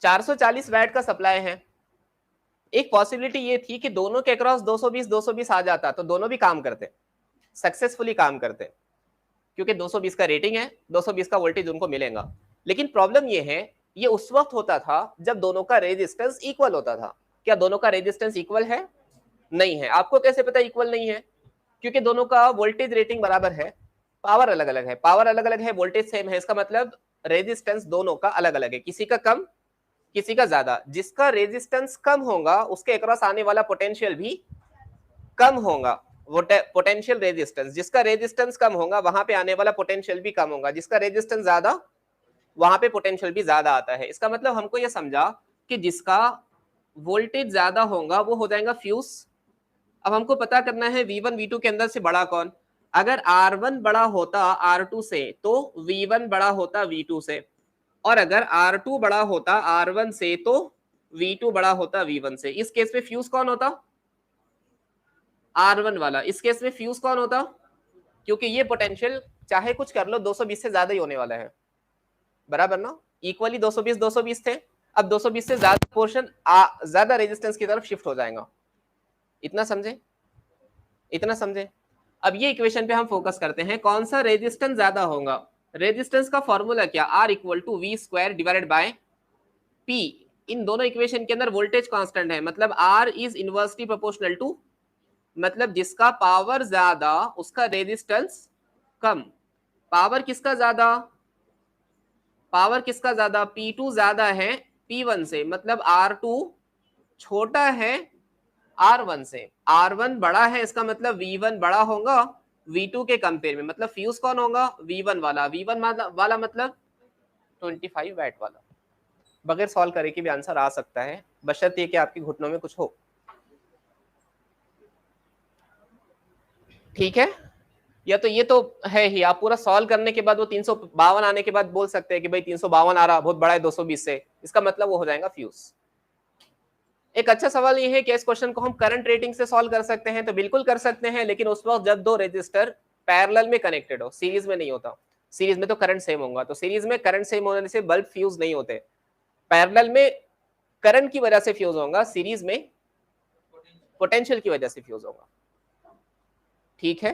440 VAT का supply है। एक पॉसिबिलिटी ये थी कि दोनों के अक्रॉस 220 आ जाता तो दोनों भी काम करते, सक्सेसफुली काम करते, क्योंकि 220 का रेटिंग है, 220 का वोल्टेज उनको मिलेगा। लेकिन प्रॉब्लम ये है, ये उस वक्त होता था जब दोनों का रेजिस्टेंस इक्वल होता था। क्या दोनों का रेजिस्टेंस इक्वल है? नहीं है। आपको कैसे पता इक्वल नहीं है? क्योंकि दोनों का वोल्टेज रेटिंग बराबर है, पावर अलग अलग है। पावर अलग अलग है, वोल्टेज सेम है, इसका मतलब रेजिस्टेंस दोनों का अलग अलग है, किसी का कम किसी का ज्यादा। जिसका रेजिस्टेंस कम होगा उसके अक्रॉस आने वाला पोटेंशियल भी कम होगा। पोटेंशियल रेजिस्टेंस, जिसका रेजिस्टेंस कम होगा वहां पे आने वाला पोटेंशियल भी कम होगा, जिसका रेजिस्टेंस ज्यादा वहां पे पोटेंशियल भी ज्यादा आता है। इसका मतलब हमको यह समझा कि जिसका वोल्टेज ज्यादा होगा वो हो जाएगा फ्यूज। अब हमको पता करना है V1 V2 के अंदर से बड़ा कौन। अगर R1 बड़ा होता R2 से तो V1 बड़ा होता V2 से, और अगर R2 बड़ा होता R1 से तो V2 बड़ा होता V1 से। इस केस में फ्यूज कौन होता? R1 वाला। इस केस में फ्यूज कौन होता? क्योंकि ये पोटेंशियल चाहे कुछ कर लो 220 से ज्यादा ही होने वाला है, बराबर ना। इक्वली 220 थे, अब 220 से ज्यादा पोर्शन ज्यादा रेजिस्टेंस की तरफ शिफ्ट हो जाएगा। इतना समझे? इतना समझे? अब ये इक्वेशन पे हम फोकस करते हैं, कौन सा रेजिस्टेंस ज्यादा होगा। रेजिस्टेंस का फॉर्मूला क्या? R equal to V square divided by P। इन दोनों इक्वेशन के अंदर वोल्टेज कांस्टेंट है, मतलब R is inversely proportional to, मतलब जिसका पावर ज्यादा उसका रेजिस्टेंस कम। पावर किसका ज्यादा? पावर किसका ज्यादा? P2 ज्यादा है P1 से, मतलब R2 छोटा है R1 से। R1 बड़ा है, इसका मतलब V1 बड़ा होगा V2 के कंपेयर में। मतलब फ्यूज कौन होगा? V1 वाला। V1 वाला मतलब 25 वैट वाला। बगैर सॉल्व करे कि भी आंसर आ सकता है, बशर्ते कि आपके घुटनों में कुछ हो। ठीक है, या तो ये तो है ही, आप पूरा सॉल्व करने के बाद वो 352 आने के बाद बोल सकते हैं कि भाई 352 आ रहा बहुत बड़ा है 220 से, इसका मतलब वो हो जाएगा फ्यूज। एक अच्छा सवाल ये है कि इस क्वेश्चन को हम करंट रेटिंग से सॉल्व कर सकते हैं, तो बिल्कुल कर सकते हैं, लेकिन उस वक्त जब दो रेजिस्टर पैरेलल में कनेक्टेड हो, सीरीज में नहीं होता। सीरीज में तो करंट सेम होगा, तो सीरीज में करंट सेम होने से बल्ब फ्यूज नहीं होते। पैरेलल में करंट की वजह से फ्यूज होगा, सीरीज में पोटेंशियल की वजह से फ्यूज होगा। ठीक है।